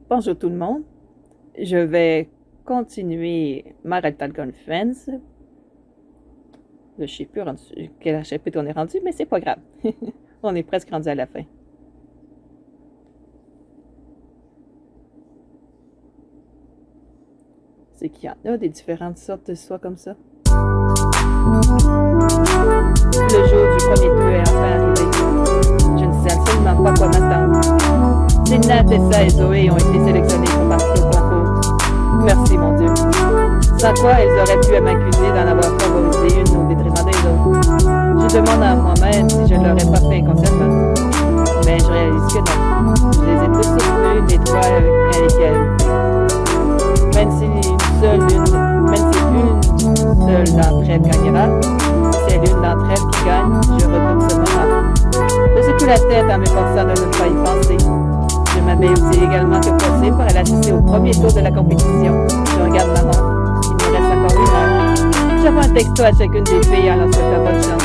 Bonjour tout le monde. Je vais continuer ma Red Conference. Je ne sais plus quel chapitre on est rendu, mais c'est pas grave. On est presque rendu à la fin. C'est qu'il y en a des différentes sortes de soies comme ça. Le jour du premier tour est enfin arrivé. Je ne sais absolument pas quoi m'attendre. Selina, Tessa et Zoé ont été sélectionnées pour participer au concours. Merci mon Dieu. Sans quoi, elles auraient pu m'accuser d'en avoir favorisé une au détriment des autres. Je demande à moi-même si je ne l'aurais pas fait inconsciemment. Mais je réalise que non. Je les ai tous soutenus, les trois avec lesquels. Même si une seule d'entre elles gagnera, si c'est l'une d'entre elles qui gagne, je redoute ce moment. Je secoue la tête en m'efforçant de ne pas y penser. Je m'habille aussi également que possible pour aller assister au premier tour de la compétition. Je regarde ma montre. Il me reste encore 1 heure. J'envoie un texto à chacune des filles en leur souhaitant bonne chance.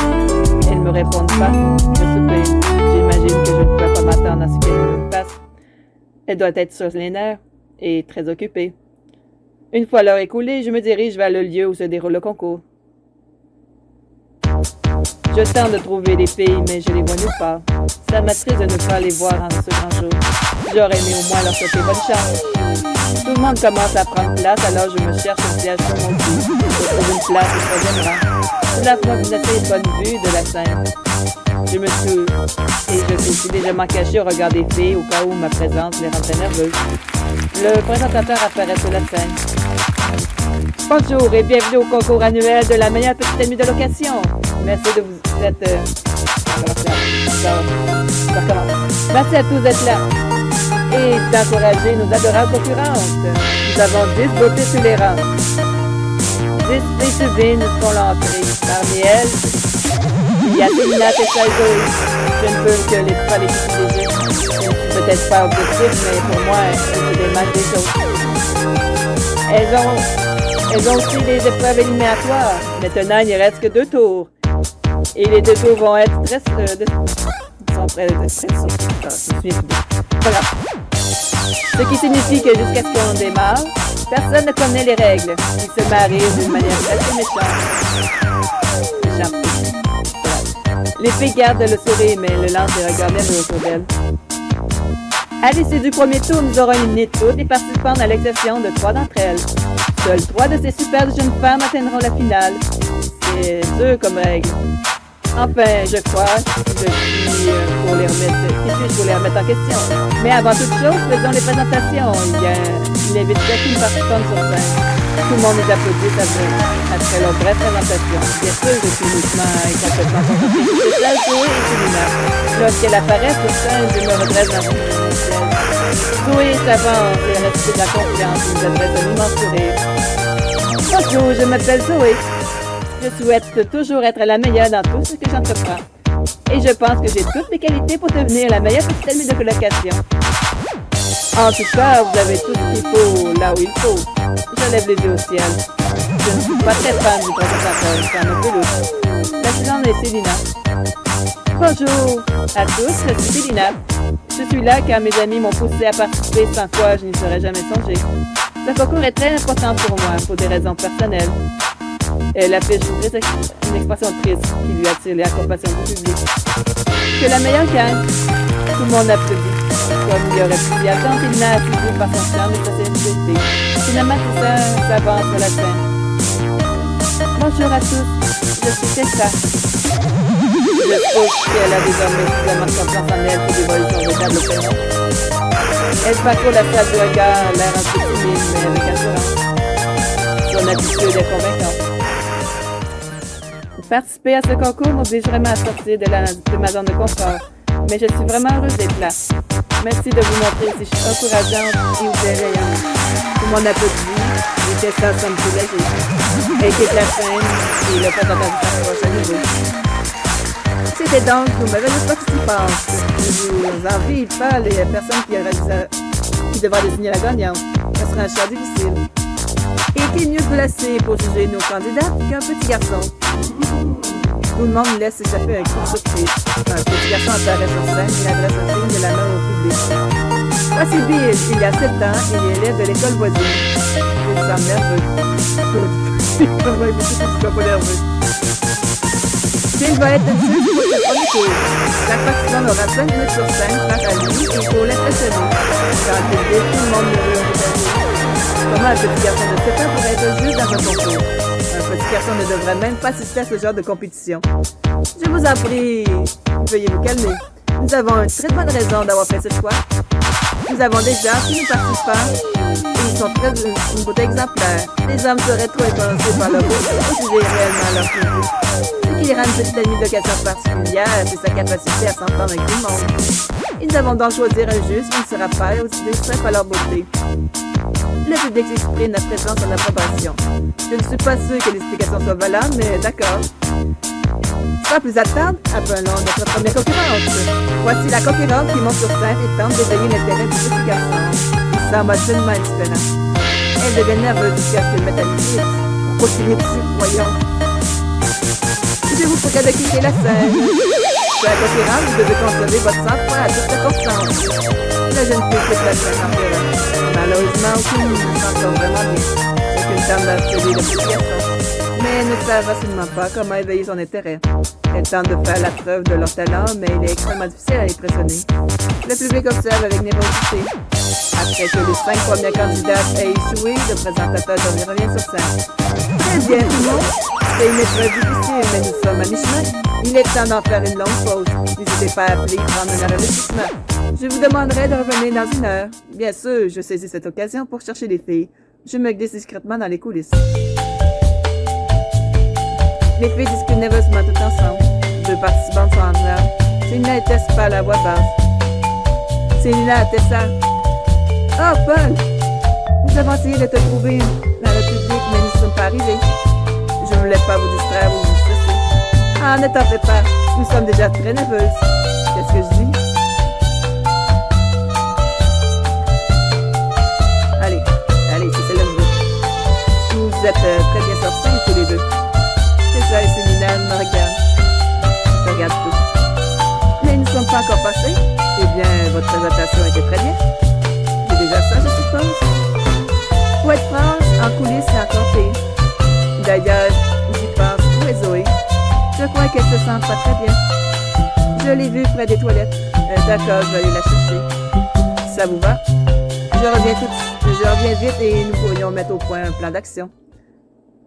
Elles ne me répondent pas. Je soupire. J'imagine que je ne pourrais pas m'attendre à ce qu'elles me fassent. Elle doit être sur les nerfs et très occupée. Une fois l'heure écoulée, je me dirige vers le lieu où se déroule le concours. Je tente de trouver les filles, mais je les vois nulle part. Ça m'attriste de ne pas les voir en ce grand jour. J'aurais aimé au moins leur souhaiter bonne chance. Tout le monde commence à prendre place, alors je me cherche un siège sur mon cou. Je trouve une place au 3e rang. Cela m'offre une assez bonne vue de la scène. Je me suis légèrement caché au regard des filles au cas où ma présence les rendrait nerveuses. Le présentateur apparaît sur la scène. Bonjour et bienvenue au concours annuel de la meilleure petite amie de location. Merci de vous être... Merci à tous d'être là et d'encourager nos adorables concurrentes. Nous avons 10 beautés sur les rangs. 10 filles sublimes font l'entrée. Parmi elles, il y a Selina, Tessa et Zoé. Je ne peux que les critiquer. Peut-être pas objectif, mais pour moi, c'est des mal des choses. Elles ont aussi des épreuves éliminatoires. Maintenant, il ne reste que 2 tours. Et les 2 tours vont être très... Voilà. Ce qui signifie que jusqu'à ce qu'on démarre, personne ne connaît les règles. Ils se marient d'une manière assez méchante. Les filles gardent le sourire, mais le lancent des regards nerveux autour d'elles. À l'issue du premier tour, nous aurons éliminé toutes les participantes à l'exception de 3 d'entre elles. Seules 3 de ces superbes jeunes femmes atteindront la finale. C'est dur comme règle. Enfin, je crois que je suis pour les remettre en question. Mais avant toute chose, faisons les présentations. Il invite chacune participante sur scène. Tout le monde les applaudit après leur brève présentation. Bien sûr, je suis uniquement et complètement concentrée. C'est celle Zoé et Selina. Lorsqu'elle apparaît sur scène, je me redresse dans une position. Zoé s'avance et reste de la confiance. Il nous adresse un immense sourire. Bonjour, je m'appelle Zoé. Je souhaite toujours être la meilleure dans tout ce que j'entreprends. Et je pense que j'ai toutes les qualités pour devenir la meilleure petite amie de colocation. En tout cas, vous avez tout ce qu'il faut là où il faut. Je lève les yeux au ciel. Je ne suis pas très fan du présentateur, c'est un peu louche. La suivante est Selina. Bonjour à tous, je suis Selina. Je suis là car mes amis m'ont poussé à participer, sans quoi je n'y serais jamais songé. Ce concours est très important pour moi, pour des raisons personnelles. Elle affiche une expression triste qui lui attire la compassion du public. Que la meilleure gagne. Tout le monde applaudit. Comme il y aurait pu s'y attendre, Selina a suivi par son charme et sa sensibilité. Finalement, tout ça s'avance sur la scène. Bonjour à tous, je suis Tessa. Je trouve qu'elle a désormais suffisamment de confiance en elle pour dévoiler son véritable opinion. Elle parcourt la salle du regard, l'air un peu timide, mais avec assurance. Son attitude est convaincante. Participer à ce concours m'oblige vraiment à sortir de ma zone de confort, mais je suis vraiment heureuse d'être là. Merci de vous montrer si je suis encourageante et bienveillante. Tout le monde applaudit, les Tessa semblent soulagés. Elle quitte la scène et le présentateur s'approche à nouveau. C'était donc nos mauvaises participantes. Je vous envie pas les personnes qui devraient désigner la gagnante. Ce sera un choix difficile. Est-il mieux placé pour juger nos candidats qu'un petit garçon? Tout le monde laisse échapper un cri de surprise. Un petit garçon apparaît sur scène et adresse un signe de la main au public. Voici Bill. Il y a 7 ans, il est élève de l'école voisine. Il semble nerveux. Comment il me dit qu'il ne soit pas nerveux? Bill va être juste pour ce premier tour. Chaque participant aura 5 minutes sur 5 face à lui et pour l'impressionner. Quand il dit, tout le monde le veut en Comment un petit garçon de 7 ans pourrait être juste dans un concours? Un petit garçon ne devrait même pas assister à ce genre de compétition. Je vous en prie, veuillez vous calmer. Nous avons une très bonne raison d'avoir fait ce choix. Nous avons déjà tous nos participants et ils sont très une beauté exemplaire. Les hommes seraient trop influencés par leur beauté et juger réellement leur physique. Ce qui les rend une petite amie d'occasion particulière, c'est sa capacité à s'entendre avec tout le monde. Et nous avons donc choisir un juge qui ne sera pas aussi distrait par leur beauté. Le public s'exprime à présent son approbation. Je ne suis pas sûr que l'explication soit valable, mais d'accord. Sans plus attendre, appelons notre première concurrente. Voici la concurrente qui monte sur scène et tente d'éveiller l'intérêt du petit garçon. Il semble absolument indifférent. Elle devient nerveuse jusqu'à ce qu'elle mette à l'équipe. Pourquoi qu'il est dessus, voyons. Je vous prie de quitter la scène. Sur la concurrente, vous devez conserver votre sang-froid à toutes circonstances. La jeune fille quitte la scène en pleurant. Malheureusement, aucune ne s'en sort vraiment bien. C'est une tente d'appeler le petit garçon. Mais elles ne savent absolument pas comment éveiller son intérêt. Elles tentent de faire la preuve de leur talent, mais il est extrêmement difficile à impressionner. Le public observe avec nervosité. Après que les 5 premières candidates aient échoué, le présentateur revient sur scène. Très bien, tout le monde. C'est une épreuve difficile, mais nous sommes à mi-chemin. Il est temps d'en faire une longue pause. N'hésitez pas à appeler et prendre un investissement. Je vous demanderai de revenir dans 1 heure. Bien sûr, je saisis cette occasion pour chercher les filles. Je me glisse discrètement dans les coulisses. Les filles discutent nerveusement tout ensemble. 2 participantes sont en larmes. Célina et Tess parlent à voix basse. Célina à Tessa. Oh, Paul! Nous avons essayé de te trouver dans le public, mais nous ne sommes pas arrivés. Je ne voulais pas vous distraire ou vous stresser. Ah, ne t'en fais pas. Nous sommes déjà très nerveuses. Qu'est-ce que je dis? Allez, c'est celle-là que je veux. Vous êtes très bien sortis tous les deux. Tessa et Célina me regardent. Je regarde tout. Mais nous ne sommes pas encore passés. Eh bien, votre présentation était très bien. C'est déjà ça, je suppose. Pour être franche, en coulisses, c'est encore pire. D'ailleurs, j'y pense. Où est Zoé? Je crois qu'elle se sent pas très bien. Je l'ai vue près des toilettes. D'accord, je vais aller la chercher. Ça vous va? Je reviens vite et nous pourrions mettre au point un plan d'action.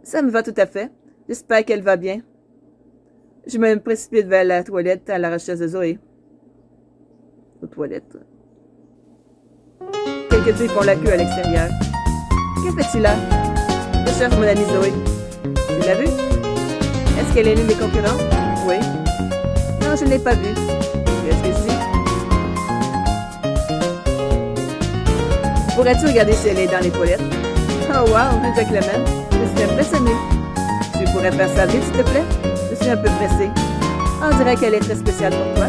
Ça me va tout à fait. J'espère qu'elle va bien. Je me précipite vers la toilette à la recherche de Zoé. Aux toilettes. Quelques filles font la queue à l'extérieur. Que fais-tu là? Je cherche mon amie Zoé. Tu l'as vue? Est-ce qu'elle est l'une des concurrentes? Oui. Non, je ne l'ai pas vue. Qu'est-ce que je dis? Pourrais-tu regarder si elle est dans les toilettes? Oh wow, un gentleman. Je suis impressionnée. Tu pourrais faire ça vite, s'il te plaît? Je suis un peu pressée. On dirait qu'elle est très spéciale pour toi.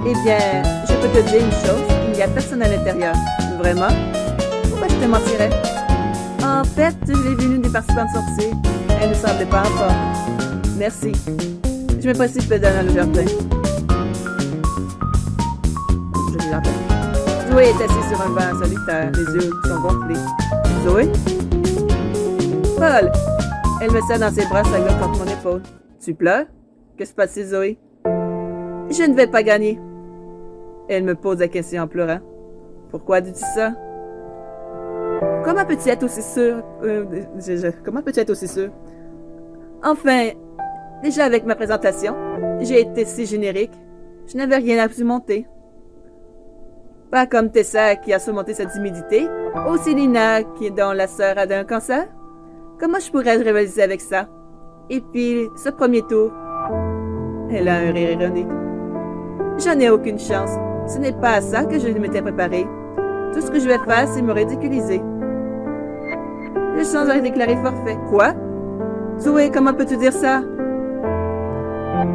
Eh bien, je peux te dire une chose, il n'y a personne à l'intérieur. Vraiment? Pourquoi je te mentirais? En fait, je l'ai vue l'une des participantes sortir. Elle ne semblait pas en forme. Merci. Je me précipite dans le jardin. Je l'entends. Zoé est assise sur un banc solitaire. Les yeux sont gonflés. Zoé? Paul! Elle me serre dans ses bras, sa gueule contre mon épaule. Tu pleures? Que se passe-t-il, Zoé? Je ne vais pas gagner. Elle me pose la question en pleurant. Pourquoi dis-tu ça? Comment peux-tu être aussi sûr? Comment peux-tu être aussi sûr? Enfin, déjà avec ma présentation, j'ai été si générique. Je n'avais rien à surmonter. Pas comme Tessa qui a surmonté sa timidité, ou Célina dont la sœur a un cancer. Comment je pourrais rivaliser avec ça? Et puis, ce premier tour. Elle a un rire ironique. J'en ai aucune chance. Ce n'est pas à ça que je m'étais préparée. Tout ce que je vais faire, c'est me ridiculiser. Je sens à déclarer forfait. Quoi? Zoé, comment peux-tu dire ça?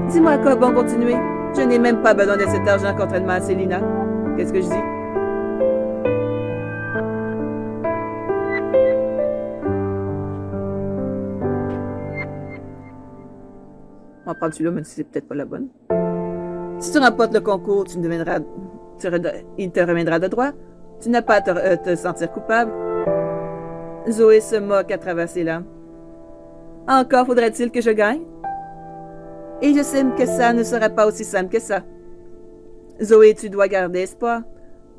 Dis-moi à quoi bon continuer. Je n'ai même pas besoin de cet argent contrairement à Célina. Qu'est-ce que je dis? On va prendre celui-là, même si c'est peut-être pas la bonne. Si tu remportes le concours, il te reviendra de droit Tu n'as pas à te sentir coupable. Zoé se moque à travers ses larmes. Encore faudrait-il que je gagne? Et je sais que ça ne serait pas aussi simple que ça. Zoé, tu dois garder espoir.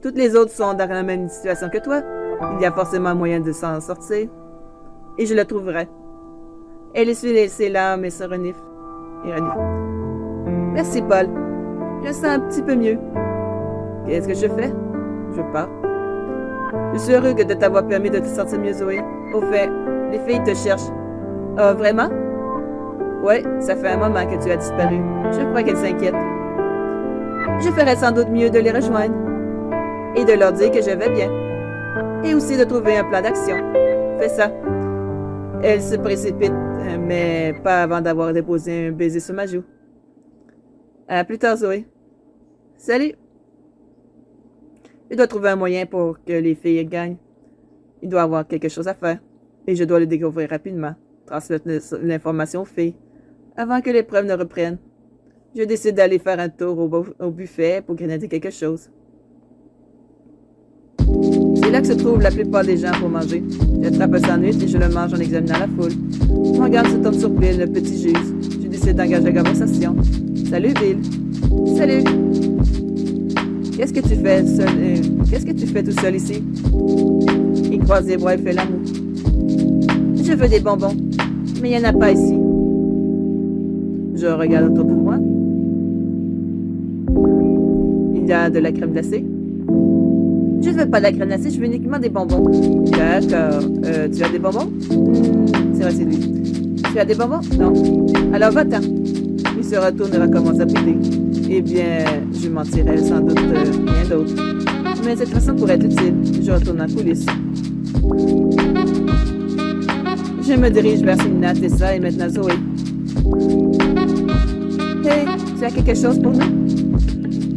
Toutes les autres sont dans la même situation que toi. Il y a forcément moyen de s'en sortir. Et je le trouverai. Elle essuie ses larmes et se renifle. Merci, Paul. Je me sens un petit peu mieux. Qu'est-ce que je fais? Je pars. Je suis heureux de t'avoir permis de te sentir mieux, Zoé. Au fait, les filles te cherchent. Ah, vraiment? Ouais, ça fait un moment que tu as disparu. Je crois qu'elles s'inquiètent. Je ferais sans doute mieux de les rejoindre. Et de leur dire que je vais bien. Et aussi de trouver un plan d'action. Fais ça. Elle se précipite, mais pas avant d'avoir déposé un baiser sur ma joue. À plus tard, Zoé. Salut! Je dois trouver un moyen pour que les filles gagnent. Il doit avoir quelque chose à faire. Et je dois le découvrir rapidement. Transmettre l'information aux filles. Avant que l'épreuve ne reprenne. Je décide d'aller faire un tour au buffet pour grignoter quelque chose. C'est là que se trouvent la plupart des gens pour manger. J'attrape un sandwich et je le mange en examinant la foule. Mon regard se tombe sur Bill, le petit juge. Je décide d'engager la conversation. Salut, Bill. Salut. Qu'est-ce que tu fais tout seul ici? Il croise les bras et fait l'amour. Je veux des bonbons, mais il n'y en a pas ici. Je regarde autour de moi. Il y a de la crème glacée. Je ne veux pas de la crème glacée, je veux uniquement des bonbons. D'accord. Tu as des bonbons? C'est vrai, c'est lui. Tu as des bonbons? Non. Alors va-t'en. Il se retourne et recommence à bouder. Eh bien, je mentirais sans doute rien d'autre. Mais cette façon pourrait être utile. Je retourne en coulisses. Je me dirige vers Célina, Tessa et maintenant Zoé. Hey, tu as quelque chose pour nous?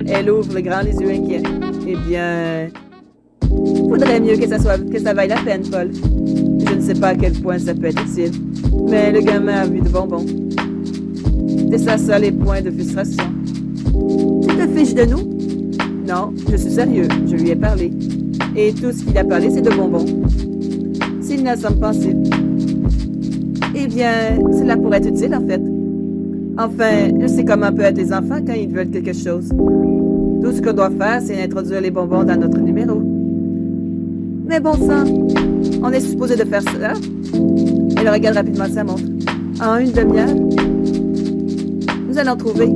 Elle ouvre grand les yeux inquiets. Eh bien, faudrait mieux que ça vaille la peine, Paul. Je ne sais pas à quel point ça peut être utile, mais le gamin a vu de bonbons. Tessa sort les points de frustration. Tu te fiches de nous? Non, je suis sérieux, je lui ai parlé. Et tout ce qu'il a parlé, c'est de bonbons. Célina semble pensive. Eh bien, cela pourrait être utile, en fait. Enfin, je sais comment peuvent être les enfants quand ils veulent quelque chose. Tout ce qu'on doit faire, c'est introduire les bonbons dans notre numéro. Mais bon sang, on est supposé de faire cela? Elle regarde rapidement sa montre. En une demi-heure? Nous allons trouver.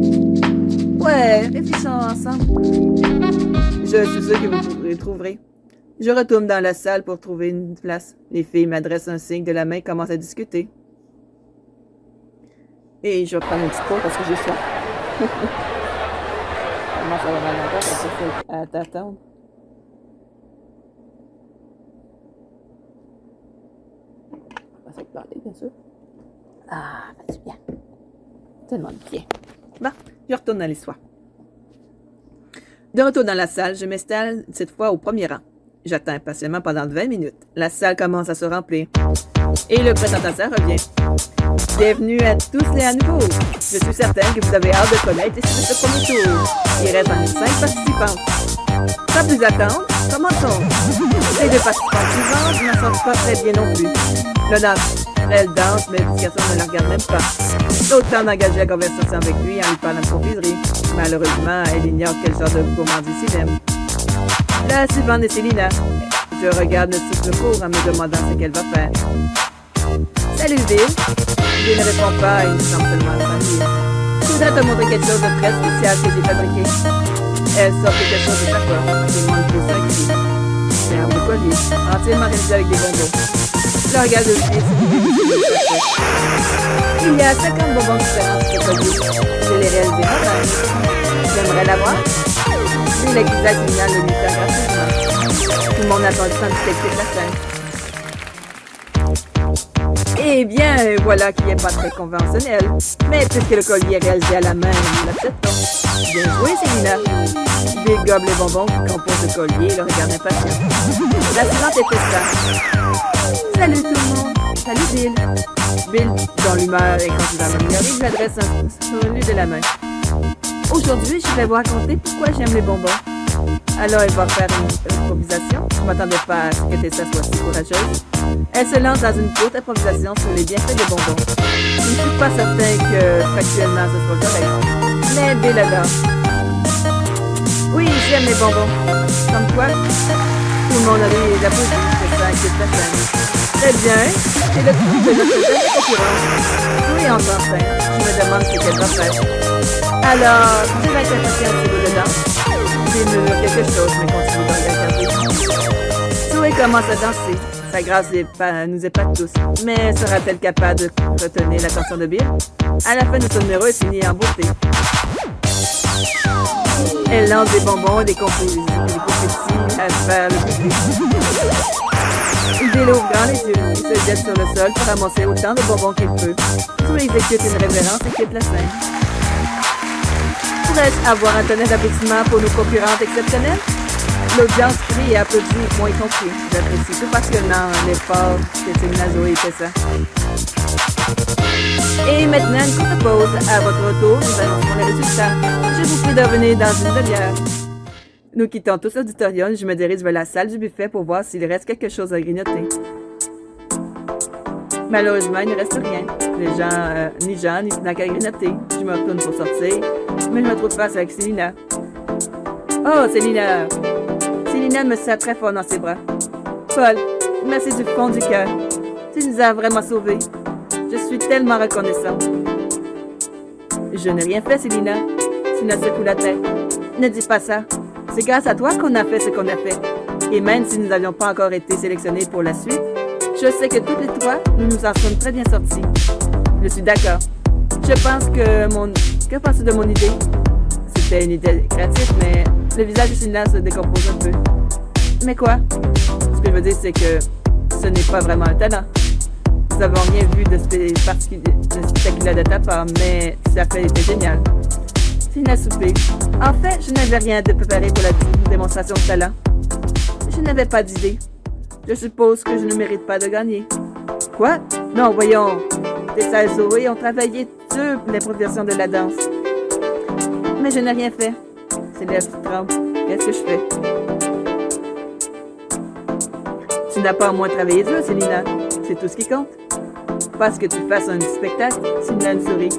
Ouais, réfléchissons ensemble. Je suis sûre que vous trouverez. Je retourne dans la salle pour trouver une place. Les filles m'adressent un signe de la main et commencent à discuter. Et je vais prendre une petite pause parce que j'ai soif. Comment ça va mal longtemps parce qu'il faut t'attendre. On va se parler, bien sûr. Ah, vas-y bien. Tellement bien. Bon, je retourne dans les soirs. De retour dans la salle, je m'installe cette fois au premier rang. J'attends impatiemment pendant 20 minutes. La salle commence à se remplir. Et le présentateur revient. Bienvenue à tous et à nouveau. Je suis certaine que vous avez hâte de connaître les suites de ce premier tour. Il reste en 5 participantes. Sans plus attendre, commençons. Les 2 participantes suivantes ne s'en sortent pas très bien non plus. Le elle danse, mais l'éducation ne la regarde même pas. L'autre temps d'engager la conversation avec lui en lui parlant de confiserie. Malheureusement, elle ignore quel genre de gourmandise il aime. La suivante est Célina. Je regarde le cycle court en me demandant ce qu'elle va faire. Salut Bill. Bill ne répond pas et il semble seulement tranquille. Je voudrais te montrer quelque chose de très spécial que j'ai fabriqué. Elle sort quelque chose de sa poche et moi une pose un cri. C'est un beau collier, entièrement réalisé avec des bonbons. Je le regarde aussi. Il y a 50 bonbons différents sur ce collier. Je l'ai réalisé moi-même. J'aimerais l'avoir. Mais le visage signale le lutin gratuitement. Tout le monde attend le temps de spectacle la scène. Eh bien, voilà qui n'est pas très conventionnel. Mais puisque le collier est réalisé à la main, nous l'acceptons. Bien joué, Célina. Bill gobe les bonbons qui composent le collier et le regarde impatient. La suivante était ça. Salut tout le monde. Salut Bill. Bill, dont l'humeur est considérablement améliorée, lui adresse un salut de la main. Aujourd'hui, je vais vous raconter pourquoi j'aime les bonbons. Alors, il va faire une improvisation. m'attendais pas à ce que Tessa soit si courageuse. Elle se lance dans une courte improvisation sur les bienfaits des bonbons. Je ne suis pas certain que factuellement ce soit correct, mais elle dit là-dedans. Oui, j'aime les bonbons. Comme toi, tout le monde a ri et l'applaudit, que ça inquiète personne. Très bien, c'est le tour de notre deuxième concurrence. Oui, en enceinte, je me demande ce qu'elle va faire. Alors, j'ai l'interprétation un petit peu dedans. J'ai murmuré quelque chose, mais continue de regarder. Zoé commence à danser. Sa grâce nous épate tous. Mais sera-t-elle capable de retenir l'attention de Bill? À la fin de son numéro, elle finit en beauté. Elle lance des bonbons, des confettis à faire le public. Bill ouvre grand les yeux. Il se jette sur le sol pour ramasser autant de bonbons qu'il peut. Zoé exécute une révérence et quitte la scène. Pourrais-je avoir un tonnerre d'applaudissements pour nos concurrentes exceptionnelles? L'audience crie et applaudit, moi y compris. J'apprécie tout particulièrement l'effort que Selina, Zoé et Tessa. Et maintenant, une courte pause. À votre retour, nous annoncerons les résultats. Je vous prie de revenir dans une demi-heure. Nous quittons tous l'auditorium. Je me dirige vers la salle du buffet pour voir s'il reste quelque chose à grignoter. Malheureusement, il ne reste rien. Ni Jean, ni snack à grignoter. Je me retourne pour sortir, mais je me trouve face avec Selina. Oh, Selina! Selina me serre très fort dans ses bras. Paul, merci du fond du cœur. Tu nous as vraiment sauvés. Je suis tellement reconnaissante. Je n'ai rien fait, Selina. Selina secoue la tête. Ne dis pas ça. C'est grâce à toi qu'on a fait ce qu'on a fait. Et même si nous n'avions pas encore été sélectionnés pour la suite, je sais que toutes les trois, nous nous en sommes très bien sortis. Je suis d'accord. Je pense que Que penses-tu de mon idée? C'était une idée créative, mais le visage de Selina se décompose un peu. Mais quoi? Ce que je veux dire, c'est que ce n'est pas vraiment un talent. Nous n'avons rien vu de spectaculaire de ta part, mais ça fait était génial. Selina soupir. En fait, je n'avais rien de préparé pour la démonstration de talent. Je n'avais pas d'idée. Je suppose que je ne mérite pas de gagner. Quoi? Non, voyons. Tessa et Zoé ont travaillé sur l'improvisation de la danse. Mais je n'ai rien fait. Ses lèvres tremblent. Qu'est-ce que je fais? Tu n'as pas au moins travaillé dur, Selina. C'est tout ce qui compte. Parce que tu fasses un spectacle, Selina me sourit.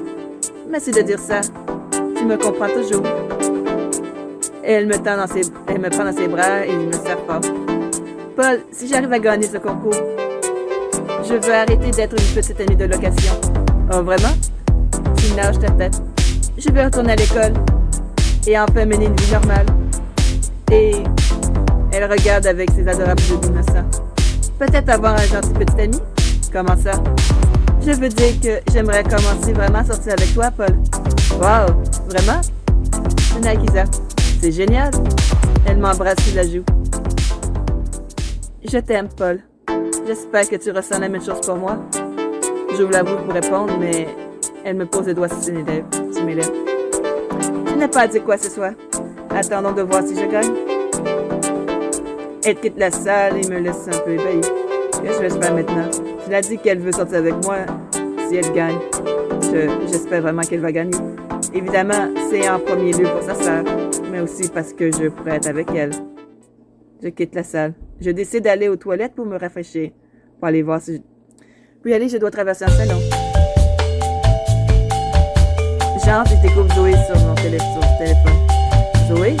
Merci de dire ça. Tu me comprends toujours. Elle me prend dans ses bras et me serre fort. Paul, si j'arrive à gagner ce concours, je veux arrêter d'être une petite amie de location. Oh, vraiment? Selina hoche ta tête. Je veux retourner à l'école et enfin mener une vie normale. Et elle regarde avec ses adorables yeux innocents. Peut-être avoir un gentil petit ami? Comment ça? Je veux dire que j'aimerais commencer vraiment à sortir avec toi, Paul. Wow! Vraiment? C'est Nakiza. C'est génial! Elle m'embrasse sur la joue. Je t'aime, Paul. J'espère que tu ressens la même chose pour moi. J'ouvre la bouche pour répondre, mais elle me pose les doigts sur mes lèvres. Je n'ai pas dit quoi ce soit. Attendons de voir si je gagne. Elle quitte la salle et me laisse un peu ébahi. Qu'est-ce que je vais faire maintenant? Elle a dit qu'elle veut sortir avec moi si elle gagne. J'espère vraiment qu'elle va gagner. Évidemment, c'est en premier lieu pour sa sœur, mais aussi parce que je pourrais être avec elle. Je quitte la salle. Je décide d'aller aux toilettes pour me rafraîchir. Pour aller voir si... Puis aller, je dois traverser un salon. J'entre et je découvre Zoé sur mon téléphone. Zoé?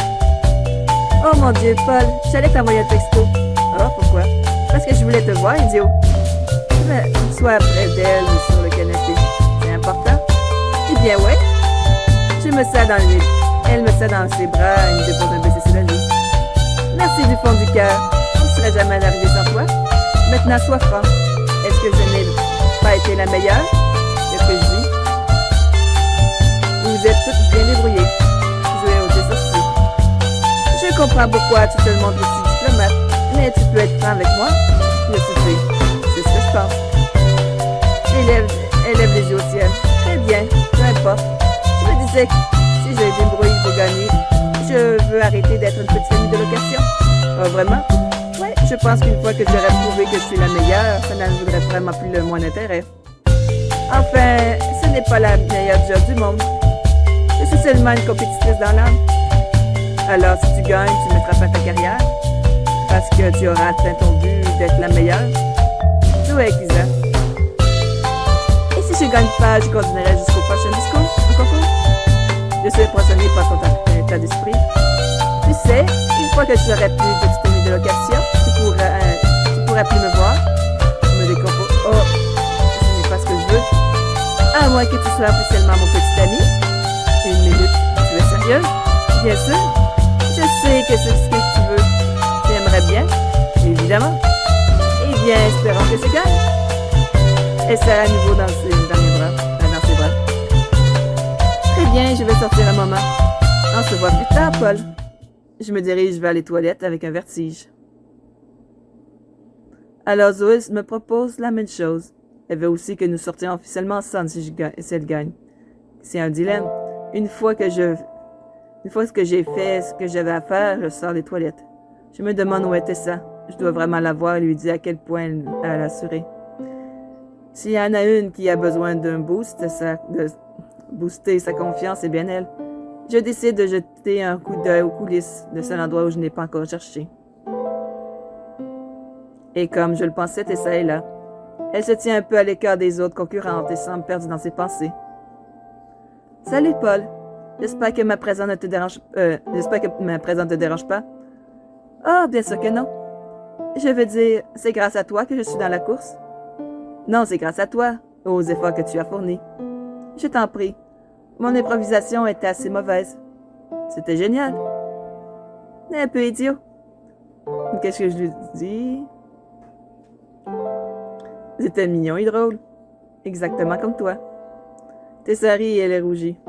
Oh mon Dieu, Paul, j'allais t'envoyer un texto. Oh, pourquoi? Parce que je voulais te voir, idiot. Soit près d'elle ou sur le canapé. C'est important? Eh bien, ouais. Elle me serre dans ses bras et me dépose un baiser sur la joue. Merci du fond du cœur. Je ne serais jamais arrivée sans toi. Maintenant, sois franc. Est-ce que je n'ai pas été la meilleure? Qu'est-ce que je dis? Vous êtes toutes bien débrouillées. Zoé a osé sourciller. Je comprends pourquoi tu te montres aussi diplomate, mais tu peux être franc avec moi. Le souper. C'est ce que je pense. Elle lève les yeux au ciel. Très bien, peu importe. Je me disais que si je débrouille pour gagner, je veux arrêter d'être une petite amie de location. Oh, vraiment? Ouais, je pense qu'une fois que j'aurai prouvé que je suis la meilleure, ça n'en voudrait vraiment plus le moins d'intérêt. Enfin, ce n'est pas la meilleure job du monde. Je suis seulement une compétitrice dans l'âme. Alors, si tu gagnes, tu mettras fin à ta carrière. parce que tu auras atteint ton but d'être la meilleure. Jouez, Lisa. Et si je gagne pas, je continuerai jusqu'au prochain concours. Je suis impressionné par ton état d'esprit. Tu sais, une fois que tu seras plus petit ami de location, tu pourras plus me voir. Me décompose. Oh, ce n'est pas ce que je veux. À moins que tu sois officiellement mon petit ami. Une minute, tu es sérieuse? Bien sûr. Je sais que c'est ce que tu veux. Tu aimerais bien, évidemment. Eh bien, espérons que je gagne. Elle sera à nouveau dans ses bras. Très bien, je vais sortir un moment. On se voit plus tard, Paul. Je me dirige vers les toilettes avec un vertige. Alors Zoé me propose la même chose. Elle veut aussi que nous sortions officiellement ensemble si elle gagne. C'est un dilemme. Une fois que j'ai fait ce que j'avais à faire, je sors des toilettes. Je me demande où était ça. Je dois vraiment la voir et lui dire à quel point elle a assuré. S'il y en a une qui a besoin d'un boost, de booster sa confiance, c'est bien elle. Je décide de jeter un coup d'œil aux coulisses, le seul endroit où je n'ai pas encore cherché. Et comme je le pensais, Tessa est là. Elle se tient un peu à l'écart des autres concurrentes et semble perdue dans ses pensées. Salut, Paul. J'espère que ma présence ne te dérange pas. Oh, bien sûr que non. Je veux dire, c'est grâce à toi que je suis dans la course. Non, c'est grâce à toi, aux efforts que tu as fournis. Je t'en prie. Mon improvisation était assez mauvaise. C'était génial. Un peu idiot. Qu'est-ce que je lui dis? C'était mignon et drôle. Exactement comme toi. Tessa rit et elle est rougie.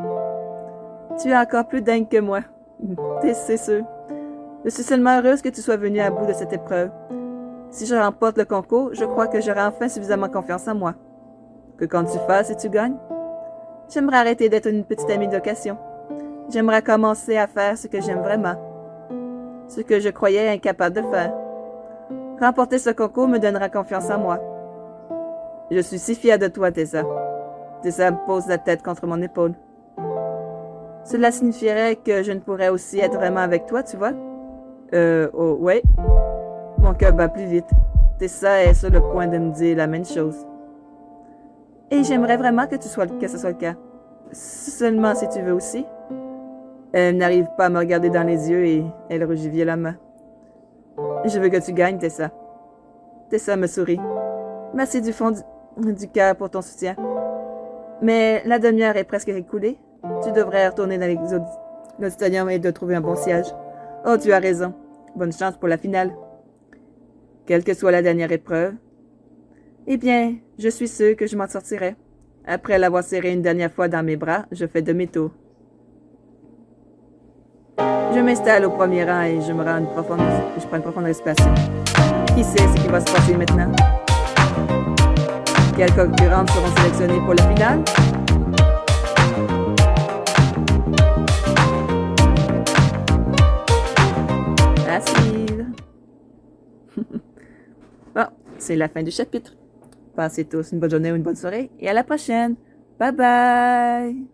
Tu es encore plus dingue que moi. C'est sûr. Je suis seulement heureuse que tu sois venue à bout de cette épreuve. Si je remporte le concours, je crois que j'aurai enfin suffisamment confiance en moi. Que quand tu fasses et tu gagnes, j'aimerais arrêter d'être une petite amie d'occasion. J'aimerais commencer à faire ce que j'aime vraiment. Ce que je croyais incapable de faire. Remporter ce concours me donnera confiance en moi. Je suis si fière de toi, Tessa. Tessa me pose la tête contre mon épaule. Cela signifierait que je ne pourrais aussi être vraiment avec toi, tu vois? Oh, ouais. Mon cœur bat plus vite. Tessa est sur le point de me dire la même chose. Et j'aimerais vraiment que ce soit le cas. Seulement si tu veux aussi. Elle n'arrive pas à me regarder dans les yeux et elle rougit violemment. Je veux que tu gagnes, Tessa. Tessa me sourit. Merci du fond du cœur pour ton soutien. Mais la demi-heure est presque écoulée. Tu devrais retourner dans l'auditorium et de trouver un bon siège. Oh, tu as raison. Bonne chance pour la finale. Quelle que soit la dernière épreuve. Eh bien, je suis sûre que je m'en sortirai. Après l'avoir serré une dernière fois dans mes bras, je fais demi-tour. Je m'installe au premier rang et je prends une profonde respiration. Qui sait ce qui va se passer maintenant? Quelles concurrentes seront sélectionnées pour la finale? À suivre. Bon, c'est la fin du chapitre. Passez tous une bonne journée ou une bonne soirée et à la prochaine. Bye bye!